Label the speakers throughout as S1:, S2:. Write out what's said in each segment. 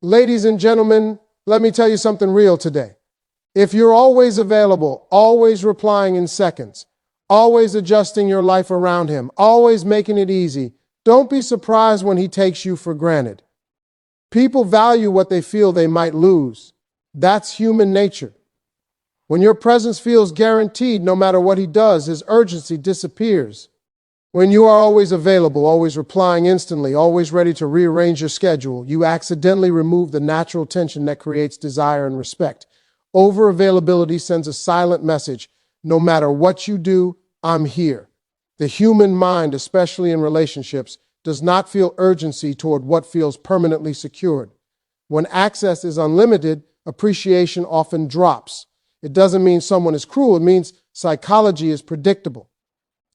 S1: Ladies and gentlemen, let me tell you something real today. If you're always available, always replying in seconds, always adjusting your life around him, always making it easy, don't be surprised when he takes you for granted. People value what they feel they might lose. That's human nature. When your presence feels guaranteed, no matter what he does, his urgency disappears. When you are always available, always replying instantly, always ready to rearrange your schedule, you accidentally remove the natural tension that creates desire and respect. Over-availability sends a silent message. No matter what you do, I'm here. The human mind, especially in relationships, does not feel urgency toward what feels permanently secured. When access is unlimited, appreciation often drops. It doesn't mean someone is cruel. It means psychology is predictable.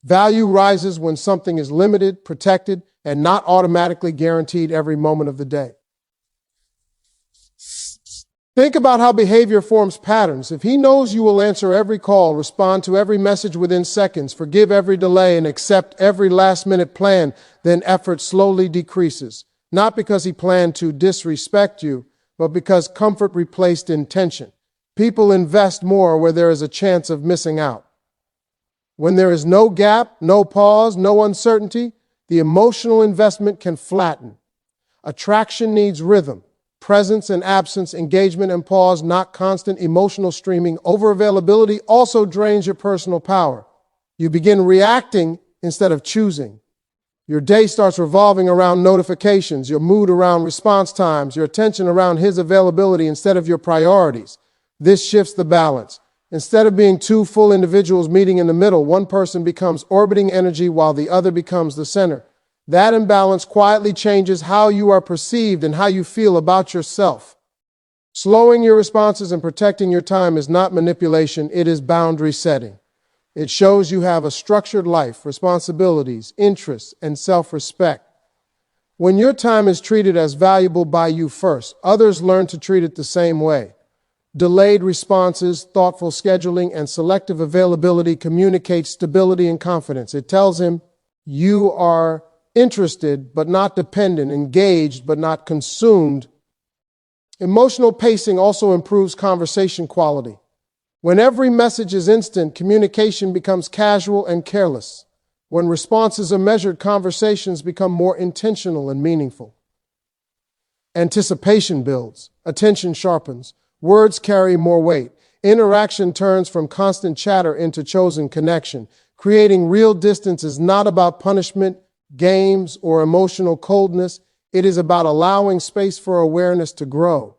S1: Value rises when something is limited, protected, and not automatically guaranteed every moment of the day. Think about how behavior forms patterns. If he knows you will answer every call, respond to every message within seconds, forgive every delay, and accept every last-minute plan, then effort slowly decreases. Not because he planned to disrespect you, but because comfort replaced intention. People invest more where there is a chance of missing out. When there is no gap, no pause, no uncertainty, the emotional investment can flatten. Attraction needs rhythm, presence and absence, engagement and pause, not constant emotional streaming. Over-availability also drains your personal power. You begin reacting instead of choosing. Your day starts revolving around notifications, your mood around response times, your attention around his availability instead of your priorities. This shifts the balance. Instead of being two full individuals meeting in the middle, one person becomes orbiting energy while the other becomes the center. That imbalance quietly changes how you are perceived and how you feel about yourself. Slowing your responses and protecting your time is not manipulation, it is boundary setting. It shows you have a structured life, responsibilities, interests, and self-respect. When your time is treated as valuable by you first, others learn to treat it the same way. Delayed responses, thoughtful scheduling, and selective availability communicate stability and confidence. It tells him you are interested but not dependent, engaged but not consumed. Emotional pacing also improves conversation quality. When every message is instant, communication becomes casual and careless. When responses are measured, conversations become more intentional and meaningful. Anticipation builds, attention sharpens. Words carry more weight. Interaction turns from constant chatter into chosen connection. Creating real distance is not about punishment, games, or emotional coldness. It is about allowing space for awareness to grow.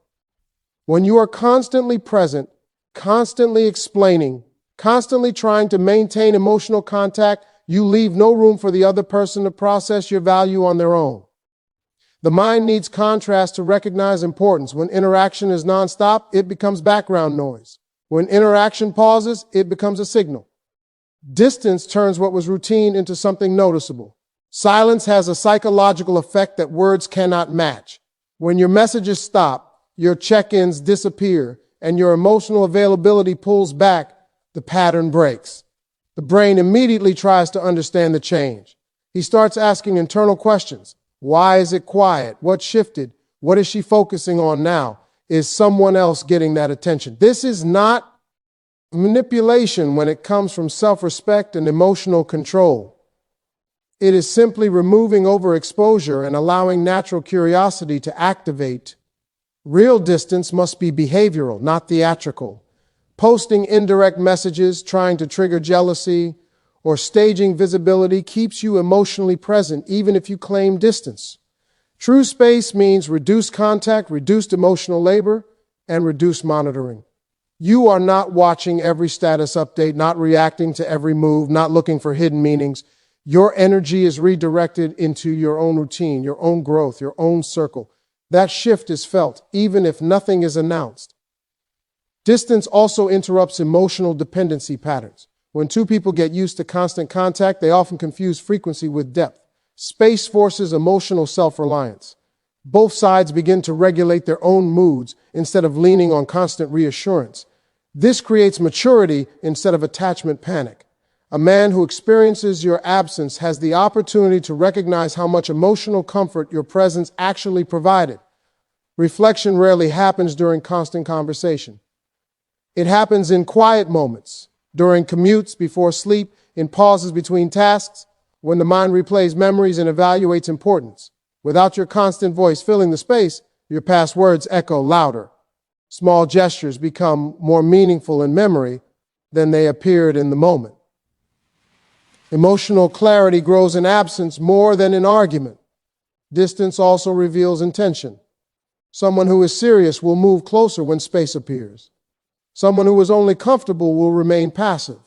S1: When you are constantly present, constantly explaining, constantly trying to maintain emotional contact, you leave no room for the other person to process your value on their own. The mind needs contrast to recognize importance. When interaction is nonstop, it becomes background noise. When interaction pauses, it becomes a signal. Distance turns what was routine into something noticeable. Silence has a psychological effect that words cannot match. When your messages stop, your check-ins disappear, and your emotional availability pulls back, the pattern breaks. The brain immediately tries to understand the change. He starts asking internal questions. Why is it quiet? What shifted? What is she focusing on now? Is someone else getting that attention? This is not manipulation when it comes from self-respect and emotional control. It is simply removing overexposure and allowing natural curiosity to activate. Real distance must be behavioral, not theatrical. Posting indirect messages, trying to trigger jealousy, or staging visibility keeps you emotionally present even if you claim distance. True space means reduced contact, reduced emotional labor, and reduced monitoring. You are not watching every status update, not reacting to every move, not looking for hidden meanings. Your energy is redirected into your own routine, your own growth, your own circle. That shift is felt even if nothing is announced. Distance also interrupts emotional dependency patterns. When two people get used to constant contact, they often confuse frequency with depth. Space forces emotional self-reliance. Both sides begin to regulate their own moods instead of leaning on constant reassurance. This creates maturity instead of attachment panic. A man who experiences your absence has the opportunity to recognize how much emotional comfort your presence actually provided. Reflection rarely happens during constant conversation. It happens in quiet moments, during commutes, before sleep, in pauses between tasks, when the mind replays memories and evaluates importance. Without your constant voice filling the space, your past words echo louder. Small gestures become more meaningful in memory than they appeared in the moment. Emotional clarity grows in absence more than in argument. Distance also reveals intention. Someone who is serious will move closer when space appears. Someone who is only comfortable will remain passive.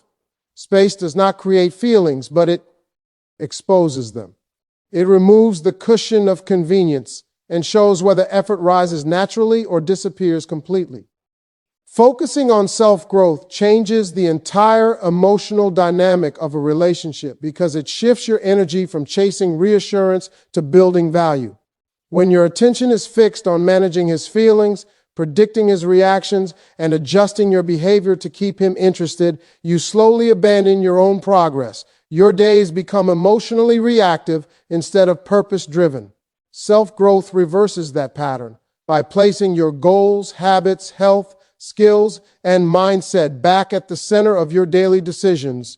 S1: Space does not create feelings, but it exposes them. It removes the cushion of convenience and shows whether effort rises naturally or disappears completely. Focusing on self-growth changes the entire emotional dynamic of a relationship because it shifts your energy from chasing reassurance to building value. When your attention is fixed on managing his feelings, predicting his reactions, and adjusting your behavior to keep him interested, you slowly abandon your own progress. Your days become emotionally reactive instead of purpose-driven. Self-growth reverses that pattern by placing your goals, habits, health, skills, and mindset back at the center of your daily decisions.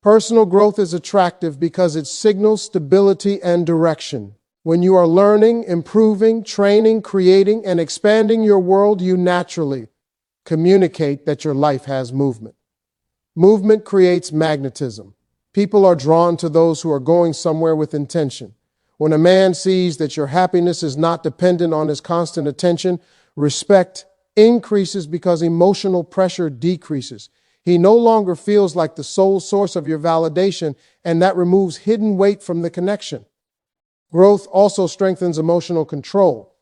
S1: Personal growth is attractive because it signals stability and direction. When you are learning, improving, training, creating, and expanding your world, you naturally communicate that your life has movement. Movement creates magnetism. People are drawn to those who are going somewhere with intention. When a man sees that your happiness is not dependent on his constant attention, respect increases because emotional pressure decreases. He no longer feels like the sole source of your validation, and that removes hidden weight from the connection. Growth also strengthens emotional control.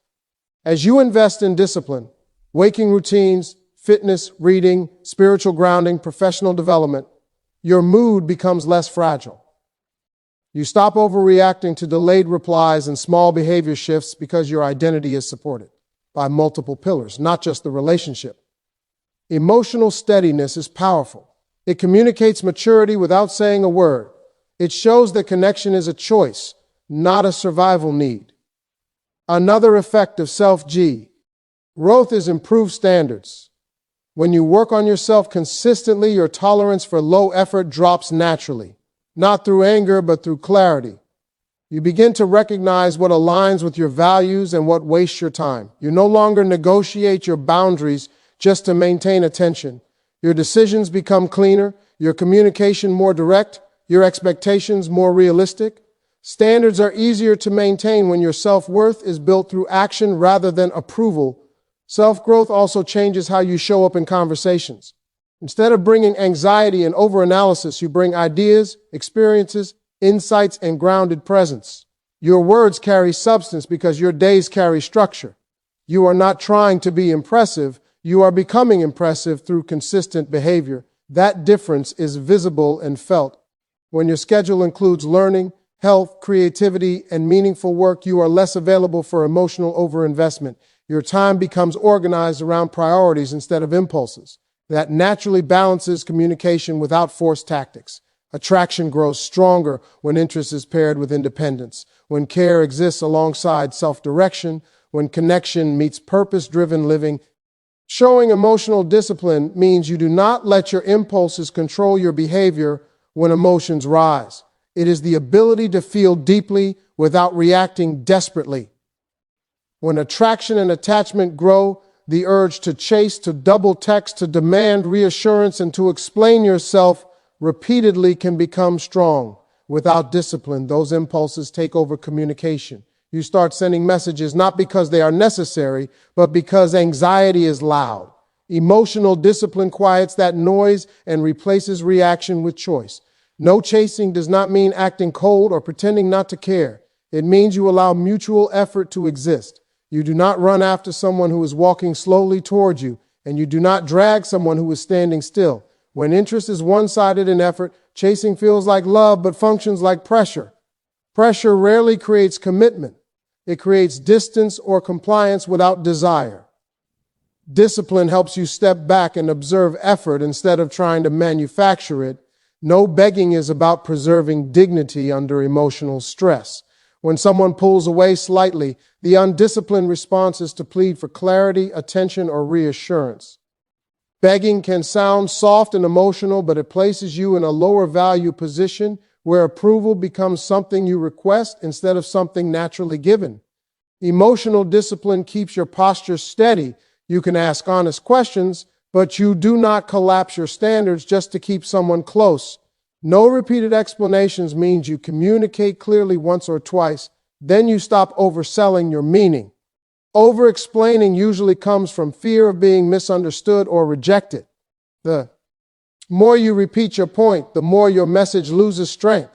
S1: As you invest in discipline, waking routines, fitness, reading, spiritual grounding, professional development, your mood becomes less fragile. You stop overreacting to delayed replies and small behavior shifts because your identity is supported by multiple pillars, not just the relationship. Emotional steadiness is powerful. It communicates maturity without saying a word. It shows that connection is a choice, not a survival need. Another effect of self-G. Growth is improved standards. When you work on yourself consistently, your tolerance for low effort drops naturally, not through anger, but through clarity. You begin to recognize what aligns with your values and what wastes your time. You no longer negotiate your boundaries just to maintain attention. Your decisions become cleaner, your communication more direct, your expectations more realistic. Standards are easier to maintain when your self-worth is built through action rather than approval. Self-growth also changes how you show up in conversations. Instead of bringing anxiety and overanalysis, you bring ideas, experiences, insights, and grounded presence. Your words carry substance because your days carry structure. You are not trying to be impressive. You are becoming impressive through consistent behavior. That difference is visible and felt. When your schedule includes learning, health, creativity, and meaningful work, you are less available for emotional overinvestment. Your time becomes organized around priorities instead of impulses. That naturally balances communication without forced tactics. Attraction grows stronger when interest is paired with independence, when care exists alongside self-direction, when connection meets purpose-driven living. Showing emotional discipline means you do not let your impulses control your behavior when emotions rise. It is the ability to feel deeply without reacting desperately. When attraction and attachment grow, the urge to chase, to double text, to demand reassurance, and to explain yourself repeatedly can become strong. Without discipline, those impulses take over communication. You start sending messages not because they are necessary, but because anxiety is loud. Emotional discipline quiets that noise and replaces reaction with choice. No chasing does not mean acting cold or pretending not to care. It means you allow mutual effort to exist. You do not run after someone who is walking slowly toward you, and you do not drag someone who is standing still. When interest is one-sided in effort, chasing feels like love but functions like pressure. Pressure rarely creates commitment. It creates distance or compliance without desire. Discipline helps you step back and observe effort instead of trying to manufacture it. No begging is about preserving dignity under emotional stress. When someone pulls away slightly, the undisciplined response is to plead for clarity, attention, or reassurance. Begging can sound soft and emotional, but it places you in a lower value position where approval becomes something you request instead of something naturally given. Emotional discipline keeps your posture steady. You can ask honest questions, but you do not collapse your standards just to keep someone close. No repeated explanations means you communicate clearly once or twice, then you stop overselling your meaning. Over-explaining usually comes from fear of being misunderstood or rejected. The more you repeat your point, the more your message loses strength.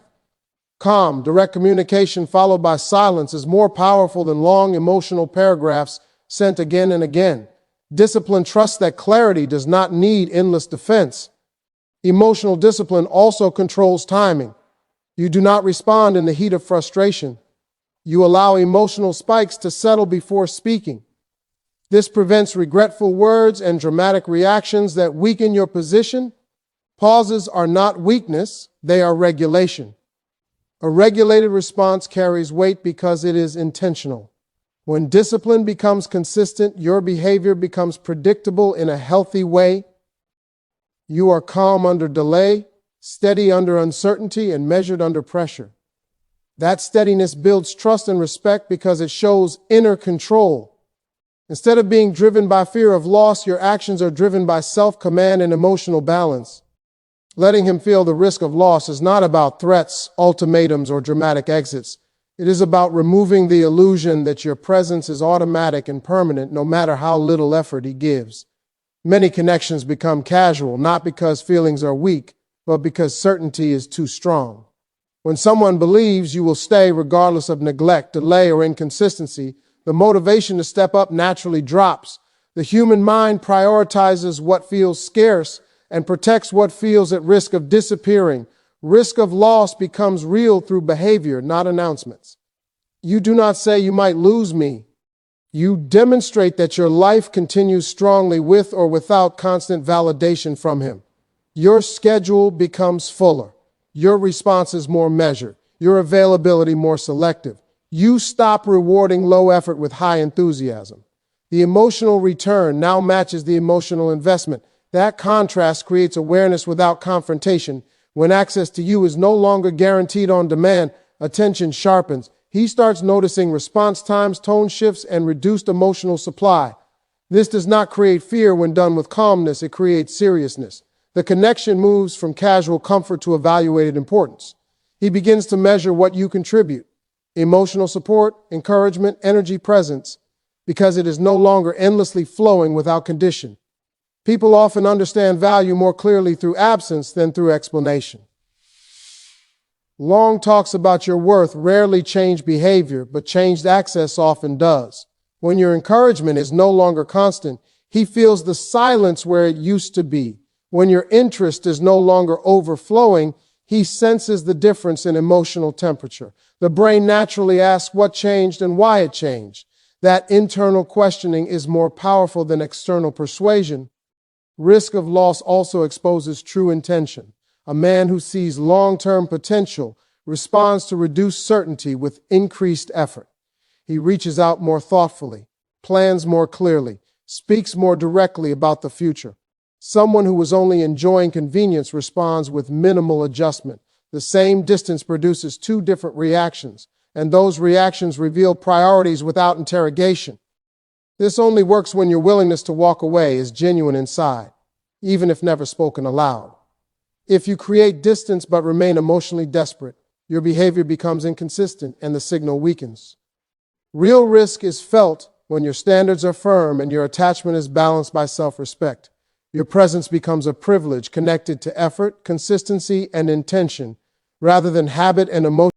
S1: Calm, direct communication followed by silence is more powerful than long emotional paragraphs sent again and again. Discipline trusts that clarity does not need endless defense. Emotional discipline also controls timing. You do not respond in the heat of frustration. You allow emotional spikes to settle before speaking. This prevents regretful words and dramatic reactions that weaken your position. Pauses are not weakness, they are regulation. A regulated response carries weight because it is intentional. When discipline becomes consistent, your behavior becomes predictable in a healthy way. You are calm under delay, steady under uncertainty, and measured under pressure. That steadiness builds trust and respect because it shows inner control. Instead of being driven by fear of loss, your actions are driven by self-command and emotional balance. Letting him feel the risk of loss is not about threats, ultimatums, or dramatic exits. It is about removing the illusion that your presence is automatic and permanent, no matter how little effort he gives. Many connections become casual, not because feelings are weak, but because certainty is too strong. When someone believes you will stay regardless of neglect, delay, or inconsistency, the motivation to step up naturally drops. The human mind prioritizes what feels scarce and protects what feels at risk of disappearing. Risk of loss becomes real through behavior, not announcements. You do not say you might lose me. You demonstrate that your life continues strongly with or without constant validation from him. Your schedule becomes fuller. Your response is more measured. Your availability more selective. You stop rewarding low effort with high enthusiasm. The emotional return now matches the emotional investment. That contrast creates awareness without confrontation. When access to you is no longer guaranteed on demand, attention sharpens. He starts noticing response times, tone shifts, and reduced emotional supply. This does not create fear when done with calmness. It creates seriousness. The connection moves from casual comfort to evaluated importance. He begins to measure what you contribute. Emotional support, encouragement, energy, presence, because it is no longer endlessly flowing without condition. People often understand value more clearly through absence than through explanation. Long talks about your worth rarely change behavior, but changed access often does. When your encouragement is no longer constant, he feels the silence where it used to be. When your interest is no longer overflowing, he senses the difference in emotional temperature. The brain naturally asks what changed and why it changed. That internal questioning is more powerful than external persuasion. Risk of loss also exposes true intention. A man who sees long-term potential responds to reduced certainty with increased effort. He reaches out more thoughtfully, plans more clearly, speaks more directly about the future. Someone who was only enjoying convenience responds with minimal adjustment. The same distance produces two different reactions, and those reactions reveal priorities without interrogation. This only works when your willingness to walk away is genuine inside, even if never spoken aloud. If you create distance but remain emotionally desperate, your behavior becomes inconsistent and the signal weakens. Real risk is felt when your standards are firm and your attachment is balanced by self-respect. Your presence becomes a privilege connected to effort, consistency, and intention, rather than habit and emotion.